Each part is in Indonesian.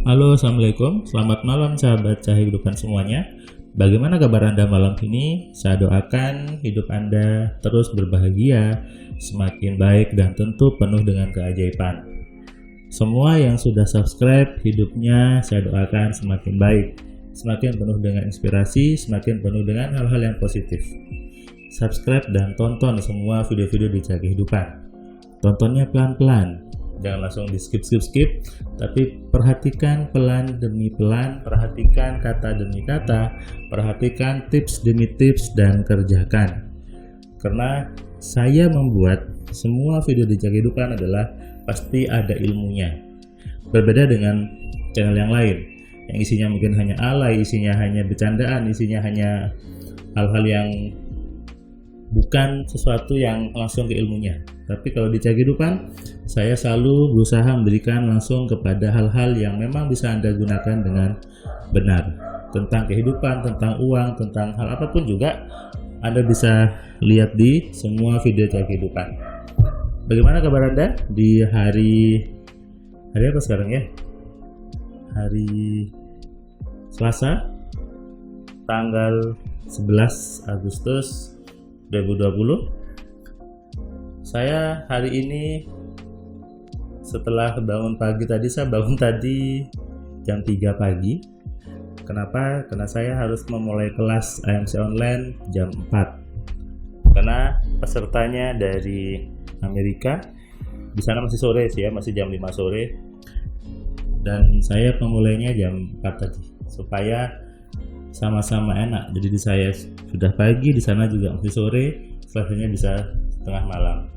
Halo, Assalamualaikum. Selamat malam sahabat cahaya kehidupan semuanya. Bagaimana kabar Anda malam ini? Saya doakan hidup Anda terus berbahagia, semakin baik dan tentu penuh dengan keajaiban. Semua yang sudah subscribe hidupnya saya doakan semakin baik, semakin penuh dengan inspirasi, semakin penuh dengan hal-hal yang positif. Subscribe dan tonton semua video-video di Cahaya Kehidupan. Tontonnya pelan-pelan. Jangan langsung di skip, tapi perhatikan pelan demi pelan, perhatikan kata demi kata, perhatikan tips demi tips dan kerjakan. Karena saya membuat semua video di Cahaya Kehidupan adalah pasti ada ilmunya. Berbeda dengan channel yang lain yang isinya mungkin hanya alay, isinya hanya bercandaan, isinya hanya hal-hal yang bukan sesuatu yang langsung ke ilmunya. Tapi kalau di Cahaya Kehidupan, saya selalu berusaha memberikan langsung kepada hal-hal yang memang bisa Anda gunakan dengan benar. Tentang kehidupan, tentang uang, tentang hal apapun juga Anda bisa lihat di semua video Cahaya Kehidupan. Bagaimana kabar Anda di hari apa sekarang ya? Hari Selasa, tanggal 11 Agustus 2020. Saya hari ini setelah bangun pagi tadi, saya bangun tadi jam 3 pagi. Kenapa? Karena saya harus memulai kelas AMC online jam 4. Karena pesertanya dari Amerika. Di sana masih sore sih ya, masih jam 5 sore. Dan saya memulainya jam 4 tadi supaya sama-sama enak. Jadi di saya sudah pagi, di sana juga masih sore, selesainya bisa tengah malam.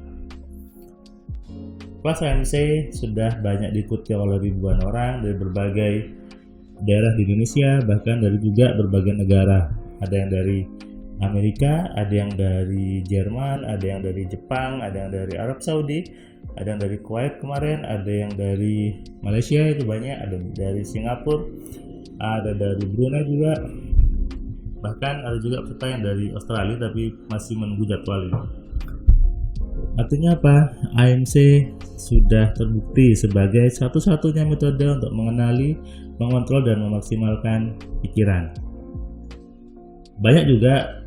Kelas AMC sudah banyak diikuti oleh ribuan orang dari berbagai daerah di Indonesia, bahkan dari juga berbagai negara. Ada yang dari Amerika, ada yang dari Jerman, ada yang dari Jepang, ada yang dari Arab Saudi, ada yang dari Kuwait kemarin, ada yang dari Malaysia itu banyak, ada dari Singapura, ada dari Brunei juga, bahkan ada juga peserta yang dari Australia tapi masih menunggu jadwal ini. Artinya apa? AMC sudah terbukti sebagai satu-satunya metode untuk mengenali, mengontrol dan memaksimalkan pikiran. Banyak juga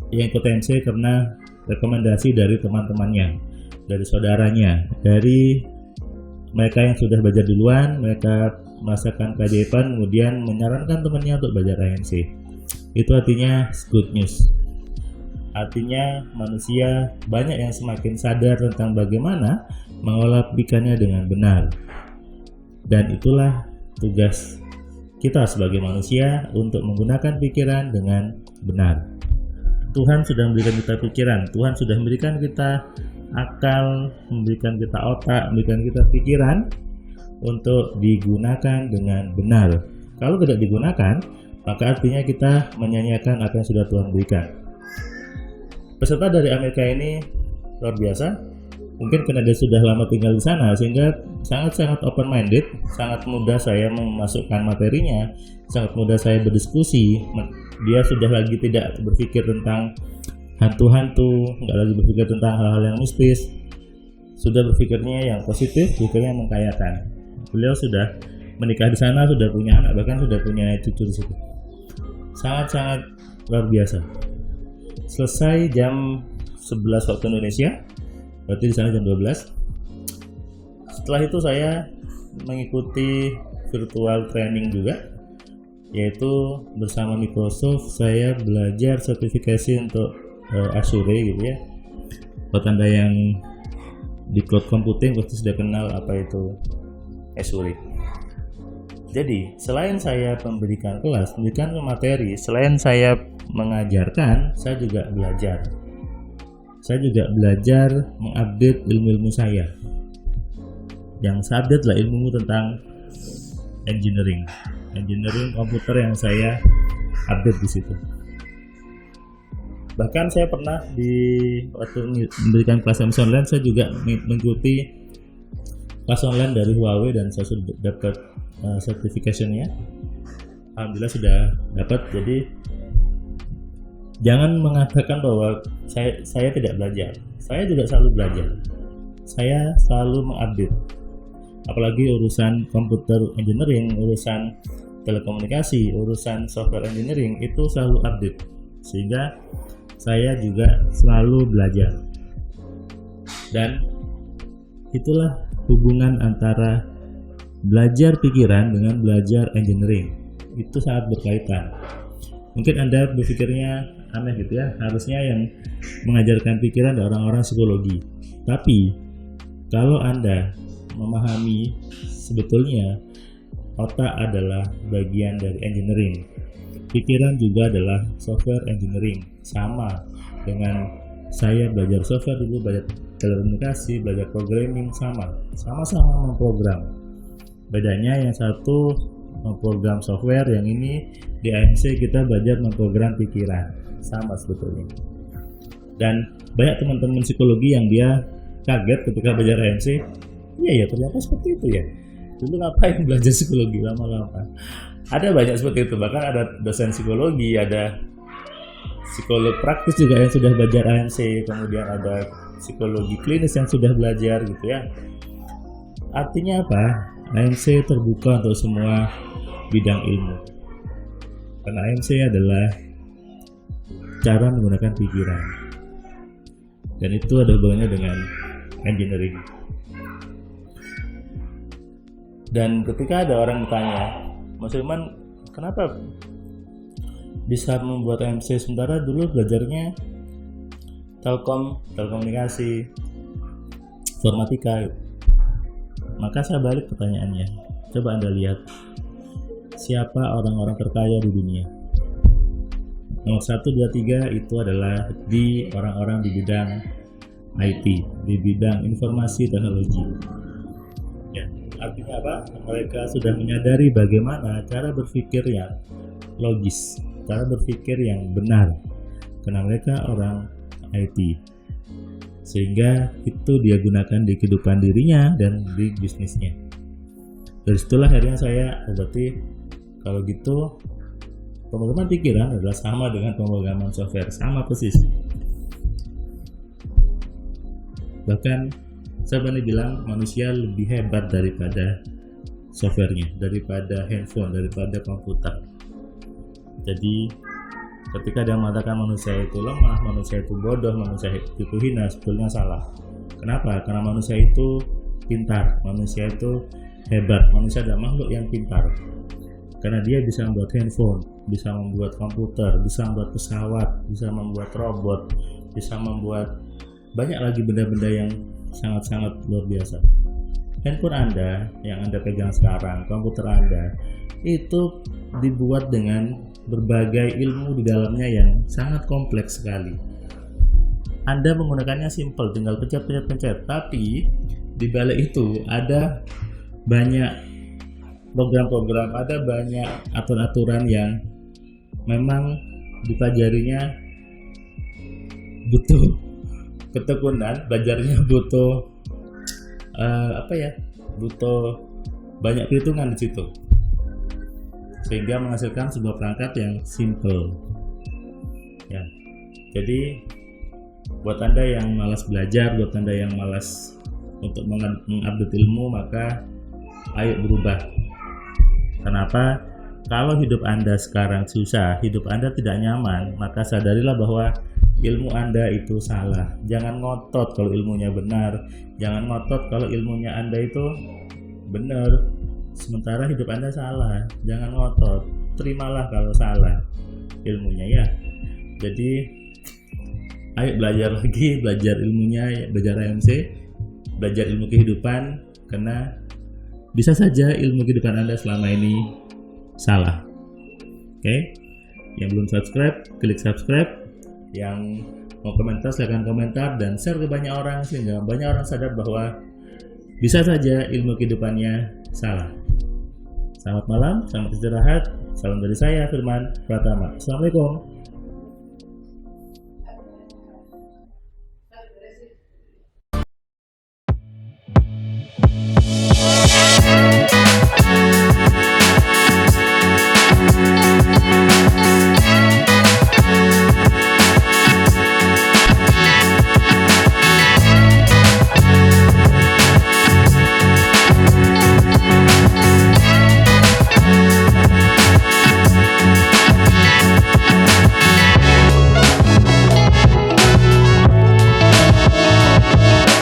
yang ikut AMC karena rekomendasi dari teman-temannya, dari saudaranya, dari mereka yang sudah belajar duluan, mereka merasakan keajaiban, kemudian menyarankan temannya untuk belajar AMC. Itu artinya good news. Artinya manusia banyak yang semakin sadar tentang bagaimana mengolah pikirannya dengan benar. Dan itulah tugas kita sebagai manusia untuk menggunakan pikiran dengan benar. Tuhan sudah memberikan kita pikiran, Tuhan sudah memberikan kita akal, memberikan kita otak, memberikan kita pikiran untuk digunakan dengan benar. Kalau tidak digunakan, maka artinya kita menyanyiakan apa yang sudah Tuhan berikan. Peserta dari Amerika ini luar biasa. Mungkin karena dia sudah lama tinggal di sana sehingga sangat-sangat open minded, sangat mudah saya memasukkan materinya, sangat mudah saya berdiskusi. Dia sudah lagi tidak berpikir tentang hantu-hantu, nggak lagi berpikir tentang hal-hal yang mistis. Sudah berpikirnya yang positif, pikirnya mengkayakan. Beliau sudah menikah di sana, sudah punya anak, bahkan sudah punya cucu di situ. Sangat-sangat luar biasa. Selesai jam 11 waktu Indonesia, berarti di sana jam 12. Setelah itu saya mengikuti virtual training juga, yaitu bersama Microsoft saya belajar sertifikasi untuk Azure gitu ya. Buat Anda yang di cloud computing pasti sudah kenal apa itu Azure. Jadi selain saya memberikan kelas, memberikan materi, selain saya mengajarkan, saya juga belajar. Saya juga belajar mengupdate ilmu-ilmu saya. Yang saya update lah ilmu tentang engineering komputer yang saya update di situ. Bahkan saya pernah waktu memberikan kelas online, saya juga mengikuti kelas online dari Huawei dan saya sudah dapat certification-nya. Alhamdulillah sudah dapat. Jadi jangan mengatakan bahwa saya tidak belajar. Saya juga selalu belajar. Saya selalu mengupdate. apalagi urusan computer engineering, urusan telekomunikasi, urusan software engineering itu selalu update, sehingga saya juga selalu belajar. Dan itulah hubungan antara belajar pikiran dengan belajar engineering, itu sangat berkaitan. Mungkin Anda berpikirnya aneh gitu ya, harusnya yang mengajarkan pikiran adalah orang-orang psikologi. Tapi kalau Anda memahami sebetulnya otak adalah bagian dari engineering, pikiran juga adalah software engineering. Sama dengan saya belajar software dulu, belajar telekomunikasi, belajar programming, sama-sama memprogram. Bedanya yang satu memprogram software, yang ini di AMC kita belajar memprogram pikiran. Sama sebetulnya. Dan banyak teman-teman psikologi yang dia kaget ketika belajar AMC. Iya ya, ternyata seperti itu ya. Dulu ngapain belajar psikologi lama-lama? Ada banyak seperti itu, bahkan ada dosen psikologi, ada psikolog praktis juga yang sudah belajar AMC, kemudian ada psikologi klinis yang sudah belajar gitu ya. Artinya apa? AMC terbuka untuk semua bidang ilmu. Karena AMC adalah cara menggunakan pikiran. Dan itu ada hubungannya dengan engineering. Dan ketika ada orang bertanya, Mas Firman, kenapa bisa membuat AMC sementara dulu belajarnya telekomunikasi, informatika? Maka saya balik pertanyaannya. Coba Anda lihat siapa orang-orang terkaya di dunia. Nomor 1, 2, 3 itu adalah di orang-orang di bidang IT, di bidang informasi teknologi. Ya, artinya apa? Mereka sudah menyadari bagaimana cara berpikir yang logis, cara berpikir yang benar, karena mereka orang IT. Sehingga itu dia gunakan di kehidupan dirinya dan di bisnisnya. Dari situlah akhirnya saya berarti kalau gitu pemrograman pikiran adalah sama dengan pemrograman software, sama persis. Bahkan saya berani bilang manusia lebih hebat daripada softwarenya, daripada handphone, daripada komputer. Jadi ketika dia mengatakan manusia itu lemah, manusia itu bodoh, manusia itu hina, sebetulnya salah. Kenapa? Karena manusia itu pintar, manusia itu hebat, manusia adalah makhluk yang pintar. Karena dia bisa membuat handphone, bisa membuat komputer, bisa membuat pesawat, bisa membuat robot, bisa membuat banyak lagi benda-benda yang sangat-sangat luar biasa. Handphone Anda yang Anda pegang sekarang, komputer Anda, itu dibuat dengan berbagai ilmu di dalamnya yang sangat kompleks sekali. Anda menggunakannya simple, tinggal pencet, tapi di balik itu ada banyak program-program, ada banyak aturan-aturan yang memang dipelajarinya butuh ketekunan, belajarnya butuh butuh banyak perhitungan di situ, sehingga menghasilkan sebuah perangkat yang simple. Ya, jadi buat Anda yang malas belajar, buat Anda yang malas untuk mengupdate ilmu, maka ayo berubah. Kenapa? Kalau hidup Anda sekarang susah, hidup Anda tidak nyaman, maka sadarilah bahwa ilmu Anda itu salah. Jangan ngotot kalau ilmunya benar, jangan ngotot kalau ilmunya Anda itu benar, sementara hidup Anda salah. Jangan ngotot, terimalah kalau salah ilmunya ya. Jadi ayo belajar lagi, belajar ilmunya, belajar AMC, belajar ilmu kehidupan, karena bisa saja ilmu kehidupan Anda selama ini salah. Oke? Yang belum subscribe, klik subscribe. Yang mau komentar, silahkan komentar dan share ke banyak orang, sehingga banyak orang sadar bahwa bisa saja ilmu kehidupannya salah. Selamat malam, selamat istirahat. Salam dari saya, Firman Pratama. Assalamualaikum.